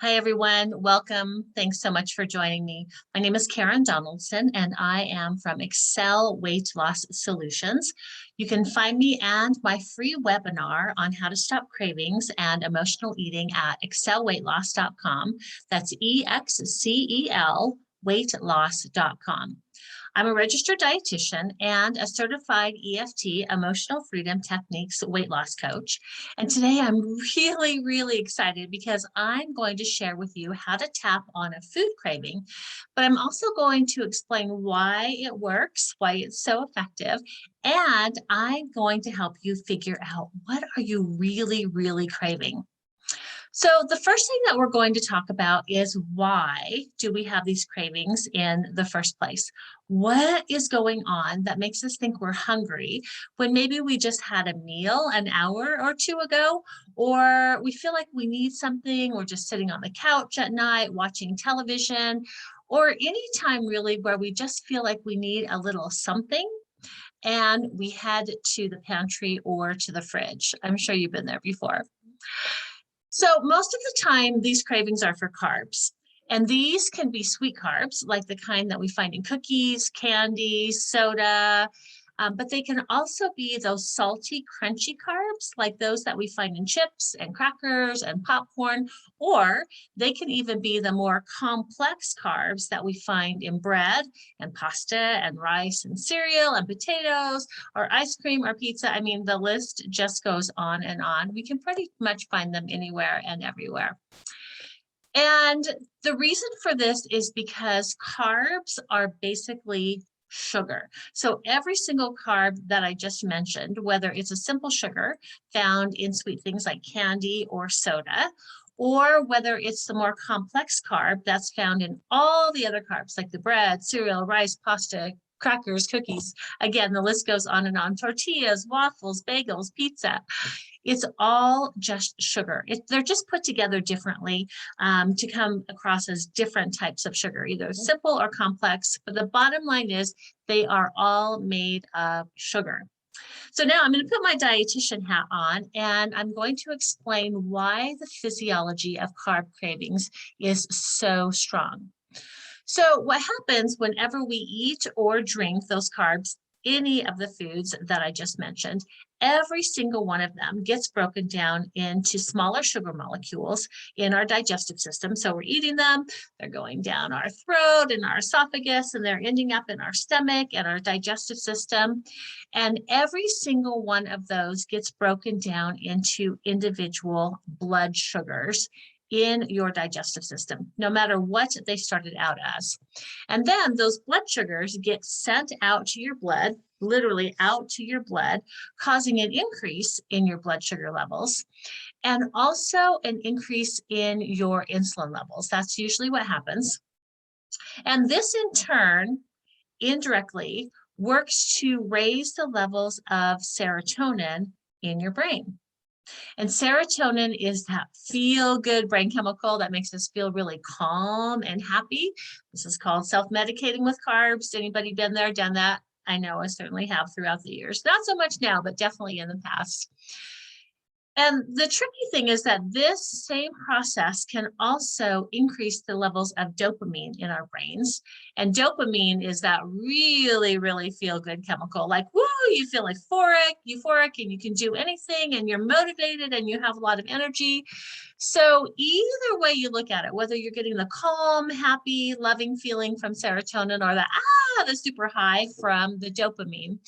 Hi, everyone. Welcome. Thanks so much for joining me. My name is Karen Donaldson, and I am from Excel Weight Loss Solutions. You can find me and my free webinar on how to stop cravings and emotional eating at excelweightloss.com. That's EXCEL weightloss.com. I'm a registered dietitian and a certified EFT emotional freedom techniques weight loss coach. And today I'm really excited because I'm going to share with you how to tap on a food craving, but I'm also going to explain why it works, why it's so effective, and I'm going to help you figure out what are you really craving. So the first thing that we're going to talk about is why do we have these cravings in the first place? What is going on that makes us think we're hungry when maybe we just had a meal an hour or two ago, or we feel like we need something, we're just sitting on the couch at night watching television, or any time really where we just feel like we need a little something and we head to the pantry or to the fridge. I'm sure you've been there before. So most of the time, these cravings are for carbs. And these can be sweet carbs, like the kind that we find in cookies, candy, soda, but they can also be those salty, crunchy carbs, like those that we find in chips and crackers and popcorn, or they can even be the more complex carbs that we find in bread and pasta and rice and cereal and potatoes or ice cream or pizza. I mean, the list just goes on and on. We can pretty much find them anywhere and everywhere. And the reason for this is because carbs are basically sugar. So every single carb that I just mentioned, whether it's a simple sugar found in sweet things like candy or soda, or whether it's the more complex carb that's found in all the other carbs like the bread, cereal, rice, pasta, crackers, cookies. Again, the list goes on and on. Tortillas, waffles, bagels, pizza. It's all just sugar. They're just put together differently to come across as different types of sugar, either simple or complex. But the bottom line is they are all made of sugar. So now I'm going to put my dietitian hat on and I'm going to explain why the physiology of carb cravings is so strong. So what happens whenever we eat or drink those carbs, any of the foods that I just mentioned, every single one of them gets broken down into smaller sugar molecules in our digestive system. So we're eating them, they're going down our throat and our esophagus, and they're ending up in our stomach and our digestive system. And every single one of those gets broken down into individual blood sugars in your digestive system, no matter what they started out as. And then those blood sugars get sent out to your blood, literally out to your blood, causing an increase in your blood sugar levels and also an increase in your insulin levels. That's usually what happens. And this in turn, indirectly, works to raise the levels of serotonin in your brain. And serotonin is that feel-good brain chemical that makes us feel really calm and happy. This is called self-medicating with carbs. Anybody been there, done that? I know I certainly have throughout the years. Not so much now, but definitely in the past. And the tricky thing is that this same process can also increase the levels of dopamine in our brains. And dopamine is that really feel-good chemical, like, woo, you feel euphoric, and you can do anything, and you're motivated, and you have a lot of energy. So either way you look at it, whether you're getting the calm, happy, loving feeling from serotonin or the super high from the dopamine,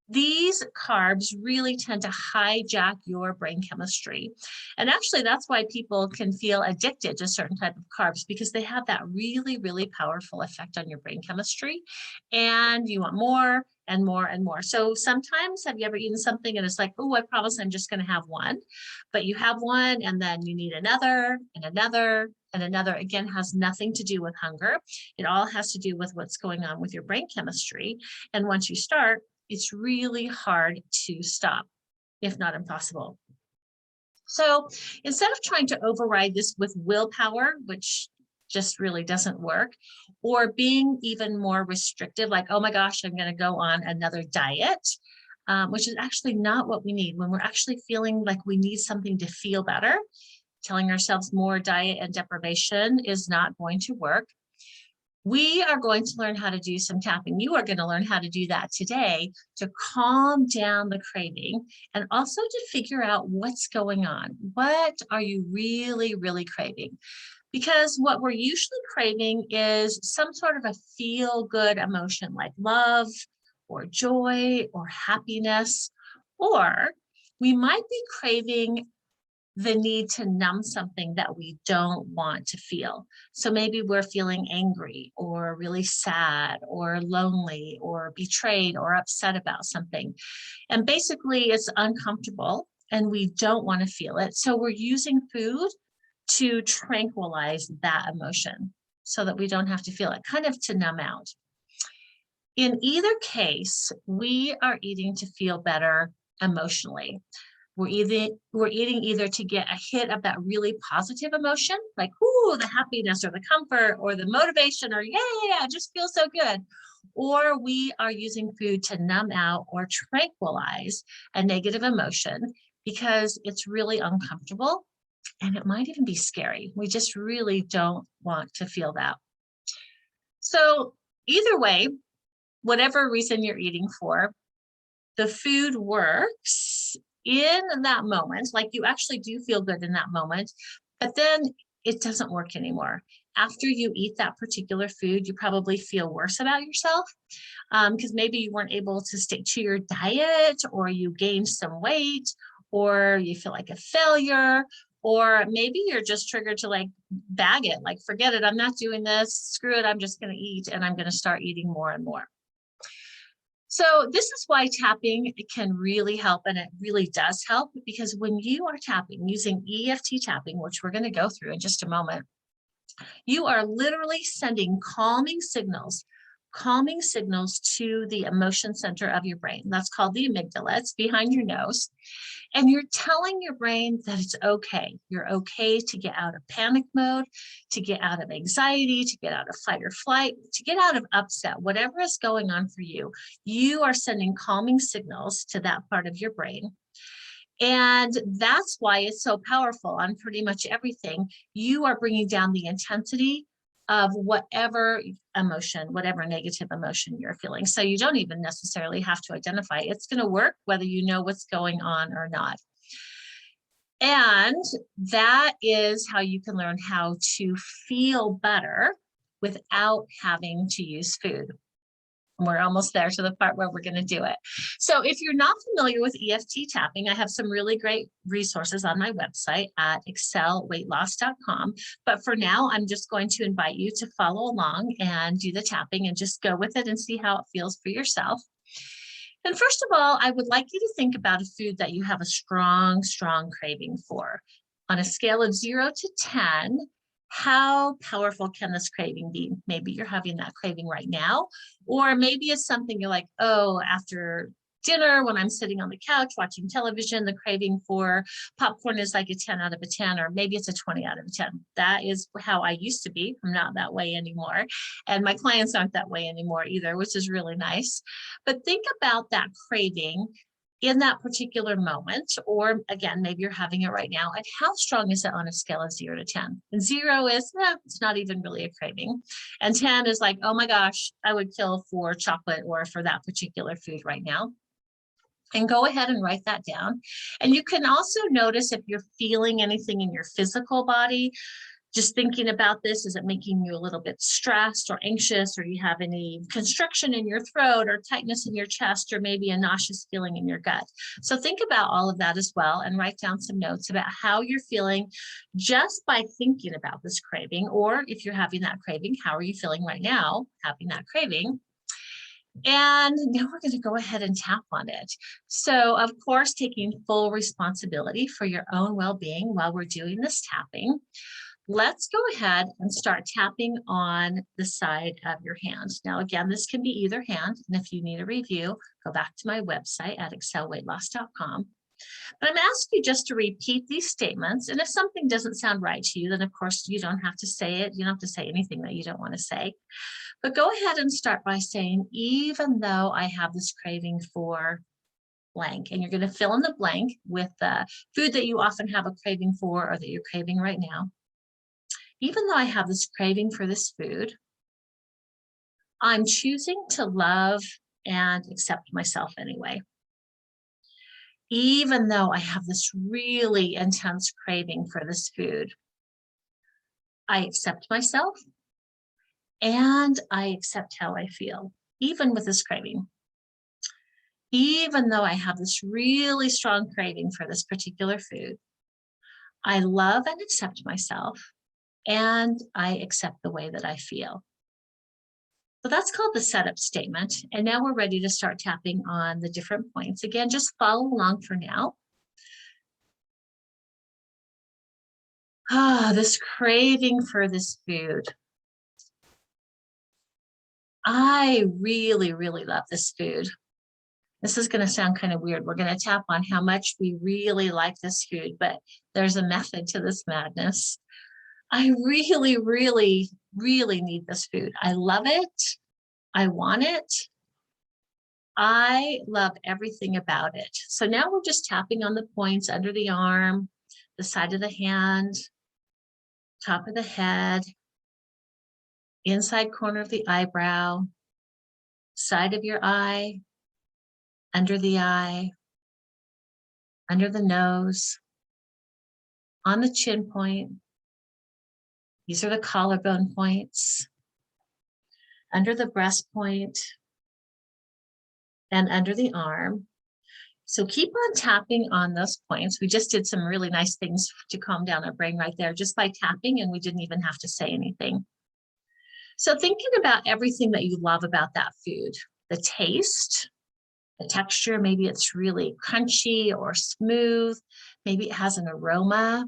these carbs really tend to hijack your brain chemistry. And actually, that's why people can feel addicted to certain type of carbs, because they have that really powerful effect on your brain chemistry. And you want more and more and more. So sometimes, have you ever eaten something and it's like, oh, I promise I'm just going to have one. But you have one and then you need another and another and another. Again, has nothing to do with hunger. It all has to do with what's going on with your brain chemistry. And once you start, it's really hard to stop, if not impossible. So instead of trying to override this with willpower, which just really doesn't work, or being even more restrictive, like, oh my gosh, I'm going to go on another diet, which is actually not what we need. When we're actually feeling like we need something to feel better, Telling ourselves more diet and deprivation is not going to work. We are going to learn how to do some tapping. You are going to learn how to do that today to calm down the craving and also to figure out what's going on. What are you really, really craving? Because what we're usually craving is some sort of a feel-good emotion like love or joy or happiness, or we might be craving the need to numb something that we don't want to feel. So maybe we're feeling angry or really sad or lonely or betrayed or upset about something. And basically it's uncomfortable and we don't want to feel it. So we're using food to tranquilize that emotion so that we don't have to feel it, kind of to numb out. In either case, we are eating to feel better emotionally. We're eating either to get a hit of that really positive emotion, like, ooh, the happiness or the comfort or the motivation or, yeah, I just feel so good. Or we are using food to numb out or tranquilize a negative emotion because it's really uncomfortable and it might even be scary. We just really don't want to feel that. So either way, whatever reason you're eating for, the food works in that moment, like you actually do feel good in that moment, but then it doesn't work anymore. After you eat that particular food, you probably feel worse about yourself because maybe you weren't able to stick to your diet, or you gained some weight, or you feel like a failure, or maybe you're just triggered to like bag it, like forget it, I'm not doing this, screw it, I'm just going to eat and I'm going to start eating more and more. So this is why tapping can really help, and it really does help, because when you are tapping using EFT tapping, which we're going to go through in just a moment, you are literally sending calming signals to the emotion center of your brain. That's called the amygdala. It's behind your nose. And you're telling your brain that it's okay. You're okay to get out of panic mode, to get out of anxiety, to get out of fight or flight, to get out of upset, whatever is going on for you. You are sending calming signals to that part of your brain. And that's why it's so powerful on pretty much everything. You are bringing down the intensity of whatever emotion, whatever negative emotion you're feeling. So you don't even necessarily have to identify. It's going to work whether you know what's going on or not. And that is how you can learn how to feel better without having to use food. We're almost there to the part where we're going to do it. So if you're not familiar with EFT tapping, I have some really great resources on my website at excelweightloss.com. But for now, I'm just going to invite you to follow along and do the tapping and just go with it and see how it feels for yourself. And first of all, I would like you to think about a food that you have a strong, strong craving for. On a scale of 0 to 10, how powerful can this craving be? Maybe you're having that craving right now, or maybe it's something you're like, oh, after dinner, when I'm sitting on the couch watching television, the craving for popcorn is like a 10 out of a 10, or maybe it's a 20 out of a 10. That is how I used to be. I'm not that way anymore. And my clients aren't that way anymore either, which is really nice. But think about that craving in that particular moment, or again, maybe you're having it right now, and how strong is it on a scale of 0 to 10? And 0 is, it's not even really a craving. And 10 is like, oh my gosh, I would kill for chocolate or for that particular food right now. And go ahead and write that down. And you can also notice if you're feeling anything in your physical body. Just thinking about this, is it making you a little bit stressed or anxious, or you have any constriction in your throat or tightness in your chest, or maybe a nauseous feeling in your gut? So think about all of that as well and write down some notes about how you're feeling just by thinking about this craving, or if you're having that craving, how are you feeling right now having that craving? And now we're going to go ahead and tap on it. So of course, taking full responsibility for your own well-being while we're doing this tapping. Let's go ahead and start tapping on the side of your hand. Now, again, this can be either hand. And if you need a review, go back to my website at excelweightloss.com. But I'm asking you just to repeat these statements. And if something doesn't sound right to you, then of course you don't have to say it. You don't have to say anything that you don't want to say. But go ahead and start by saying, even though I have this craving for, blank. And you're going to fill in the blank with the food that you often have a craving for or that you're craving right now. Even though I have this craving for this food, I'm choosing to love and accept myself anyway. Even though I have this really intense craving for this food, I accept myself and I accept how I feel, even with this craving. Even though I have this really strong craving for this particular food, I love and accept myself and I accept the way that I feel. So that's called the setup statement. And now we're ready to start tapping on the different points. Again, just follow along for now. This craving for this food. I really, really love this food. This is going to sound kind of weird. We're going to tap on how much we really like this food, but there's a method to this madness. I really, really, really need this food. I love it. I want it. I love everything about it. So now we're just tapping on the points under the arm, the side of the hand, top of the head, inside corner of the eyebrow, side of your eye, under the eye, under the nose, on the chin point. These are the collarbone points, under the breast point, and under the arm. So keep on tapping on those points. We just did some really nice things to calm down our brain right there just by tapping, and we didn't even have to say anything. So thinking about everything that you love about that food, the taste, the texture, maybe it's really crunchy or smooth. Maybe it has an aroma.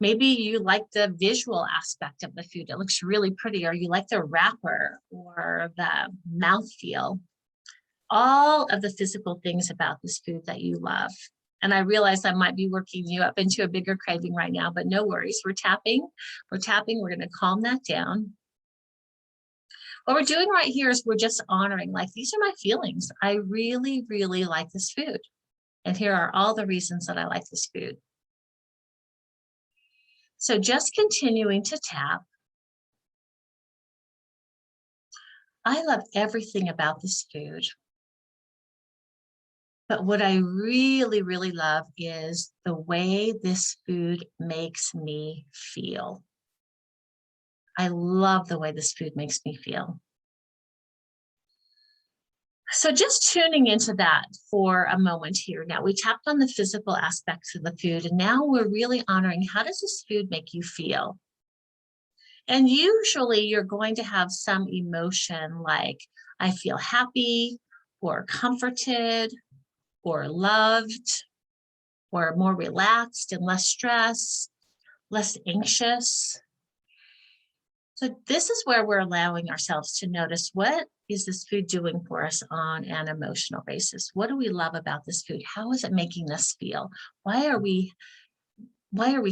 Maybe you like the visual aspect of the food. It looks really pretty, or you like the wrapper or the mouthfeel. All of the physical things about this food that you love. And I realize I might be working you up into a bigger craving right now, but no worries. We're tapping. We're going to calm that down. What we're doing right here is we're just honoring, like, these are my feelings. I really, really like this food. And here are all the reasons that I like this food. So just continuing to tap. I love everything about this food. But what I really, really love is the way this food makes me feel. I love the way this food makes me feel. So just tuning into that for a moment here. Now we tapped on the physical aspects of the food, and now we're really honoring, how does this food make you feel? And usually you're going to have some emotion like, I feel happy or comforted or loved or more relaxed and less stressed, less anxious. So this is where we're allowing ourselves to notice, what is this food doing for us on an emotional basis? What do we love about this food? How is it making us feel? Why are we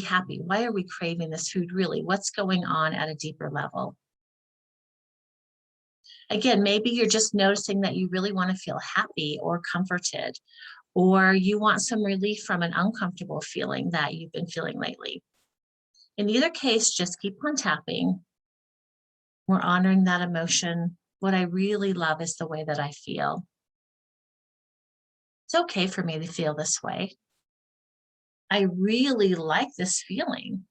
happy? Why are we craving this food really? What's going on at a deeper level? Again, maybe you're just noticing that you really want to feel happy or comforted, or you want some relief from an uncomfortable feeling that you've been feeling lately. In either case, just keep on tapping. We're honoring that emotion. What I really love is the way that I feel. It's okay for me to feel this way. I really like this feeling.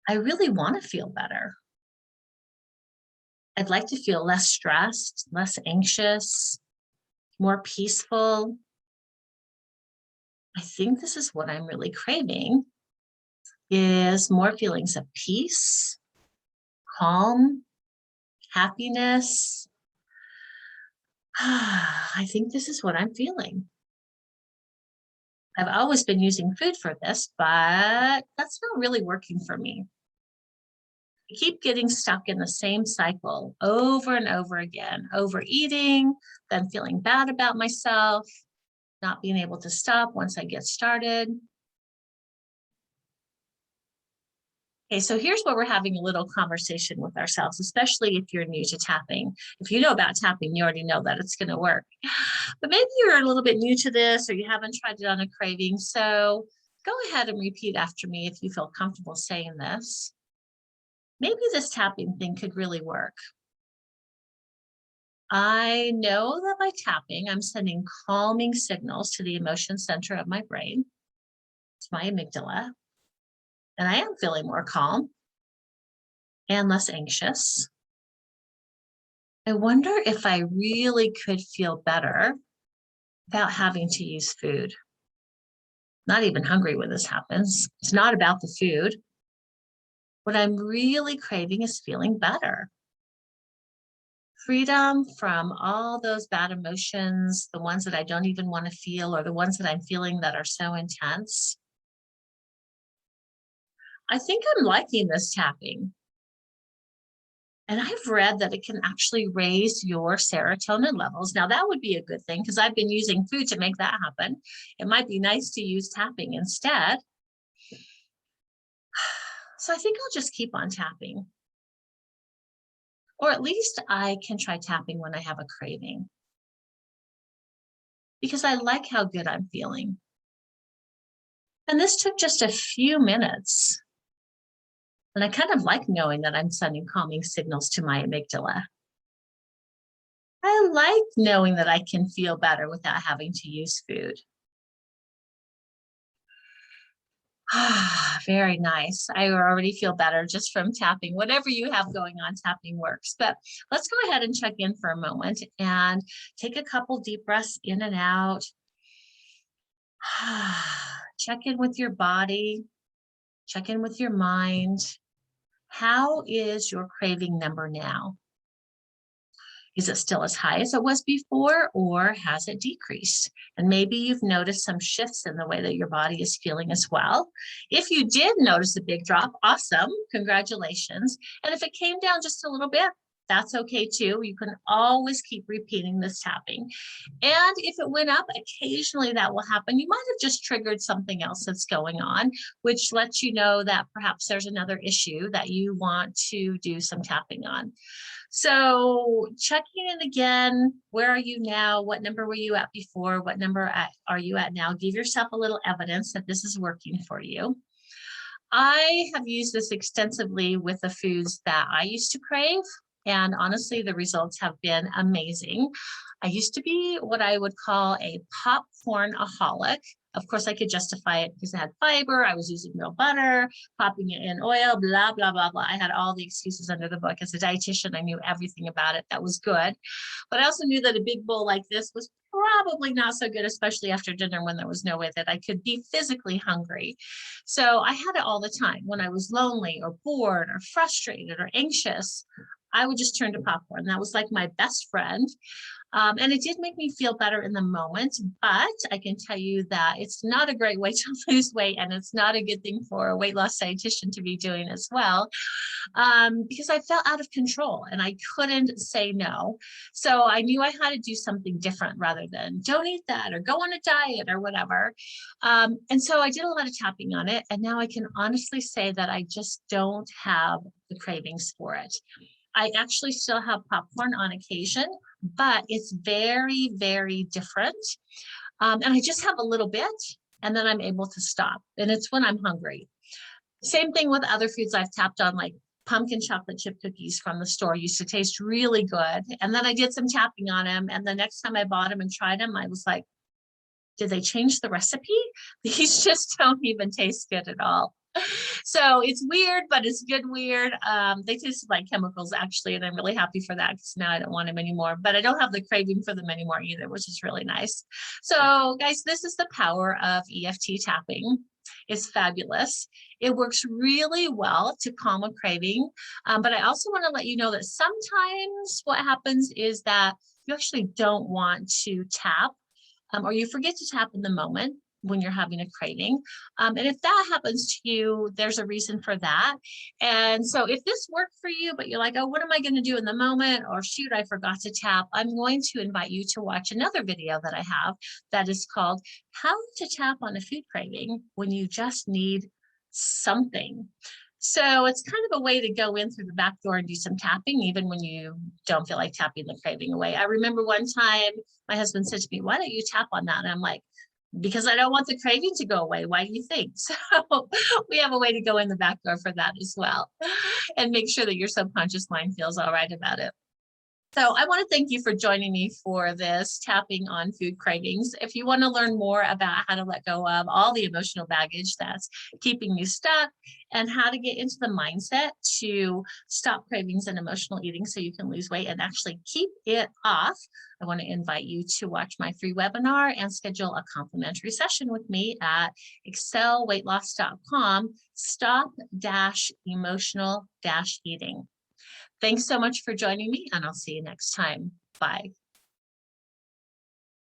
I really want to feel better. I'd like to feel less stressed, less anxious, more peaceful. I think this is what I'm really craving, is more feelings of peace, calm, happiness. I think this is what I'm feeling. I've always been using food for this, but that's not really working for me. I keep getting stuck in the same cycle over and over again, overeating, then feeling bad about myself, not being able to stop once I get started. Okay, so here's where we're having a little conversation with ourselves, especially if you're new to tapping. If you know about tapping, you already know that it's going to work. But maybe you're a little bit new to this or you haven't tried it on a craving. So go ahead and repeat after me if you feel comfortable saying this. Maybe this tapping thing could really work. I know that by tapping, I'm sending calming signals to the emotion center of my brain. It's my amygdala. And I am feeling more calm and less anxious. I wonder if I really could feel better without having to use food. Not even hungry when this happens. It's not about the food. What I'm really craving is feeling better. Freedom from all those bad emotions, the ones that I don't even want to feel, or the ones that I'm feeling that are so intense. I think I'm liking this tapping. And I've read that it can actually raise your serotonin levels. Now, that would be a good thing because I've been using food to make that happen. It might be nice to use tapping instead. So I think I'll just keep on tapping. Or at least I can try tapping when I have a craving because I like how good I'm feeling. And this took just a few minutes. And I kind of like knowing that I'm sending calming signals to my amygdala. I like knowing that I can feel better without having to use food. Very nice. I already feel better just from tapping. Whatever you have going on, tapping works. But let's go ahead and check in for a moment and take a couple deep breaths in and out. Check in with your body. Check in with your mind. How is your craving number now? Is it still as high as it was before, or has it decreased? And maybe you've noticed some shifts in the way that your body is feeling as well. If you did notice a big drop, awesome, congratulations. And if it came down just a little bit, that's okay too. You can always keep repeating this tapping. And if it went up, occasionally that will happen. You might have just triggered something else that's going on, which lets you know that perhaps there's another issue that you want to do some tapping on. So checking in again, where are you now? What number were you at before? What number are you at now? Give yourself a little evidence that this is working for you. I have used this extensively with the foods that I used to crave. And honestly, the results have been amazing. I used to be what I would call a popcorn-aholic. Of course, I could justify it because it had fiber. I was using real butter, popping it in oil, blah, blah, blah, blah. I had all the excuses under the book. As a dietitian, I knew everything about it. That was good. But I also knew that a big bowl like this was probably not so good, especially after dinner when there was no way that I could be physically hungry. So I had it all the time. When I was lonely or bored or frustrated or anxious, I would just turn to popcorn. That was like my best friend. And it did make me feel better in the moment, but I can tell you that it's not a great way to lose weight, and it's not a good thing for a weight loss dietitian to be doing as well, because I felt out of control and I couldn't say no. So I knew I had to do something different rather than don't eat that or go on a diet or whatever. And so I did a lot of tapping on it, and now I can honestly say that I just don't have the cravings for it. I actually still have popcorn on occasion, but it's very, very different. And I just have a little bit and then I'm able to stop. And it's when I'm hungry. Same thing with other foods I've tapped on, like pumpkin chocolate chip cookies from the store used to taste really good. And then I did some tapping on them. And the next time I bought them and tried them, I was like, did they change the recipe? These just don't even taste good at all. So it's weird, but it's good weird. They taste like chemicals actually, and I'm really happy for that because now I don't want them anymore, but I don't have the craving for them anymore either, which is really nice. So guys, this is the power of EFT tapping. It's fabulous. It works really well to calm a craving. But I also want to let you know that sometimes what happens is that you actually don't want to tap, or you forget to tap in the moment when you're having a craving. And if that happens to you, there's a reason for that. And so if this worked for you, but you're like, oh, what am I going to do in the moment? Or shoot, I forgot to tap. I'm going to invite you to watch another video that I have that is called How to Tap on a Food Craving When You Just Need Something. So it's kind of a way to go in through the back door and do some tapping, even when you don't feel like tapping the craving away. I remember one time my husband said to me, "Why don't you tap on that?" And I'm like, "Because I don't want the craving to go away. Why do you think?" So we have a way to go in the back door for that as well, and make sure that your subconscious mind feels all right about it. So I want to thank you for joining me for this tapping on food cravings. If you want to learn more about how to let go of all the emotional baggage that's keeping you stuck and how to get into the mindset to stop cravings and emotional eating so you can lose weight and actually keep it off, I want to invite you to watch my free webinar and schedule a complimentary session with me at excelweightloss.com, stop-emotional-eating. Thanks so much for joining me, and I'll see you next time. Bye.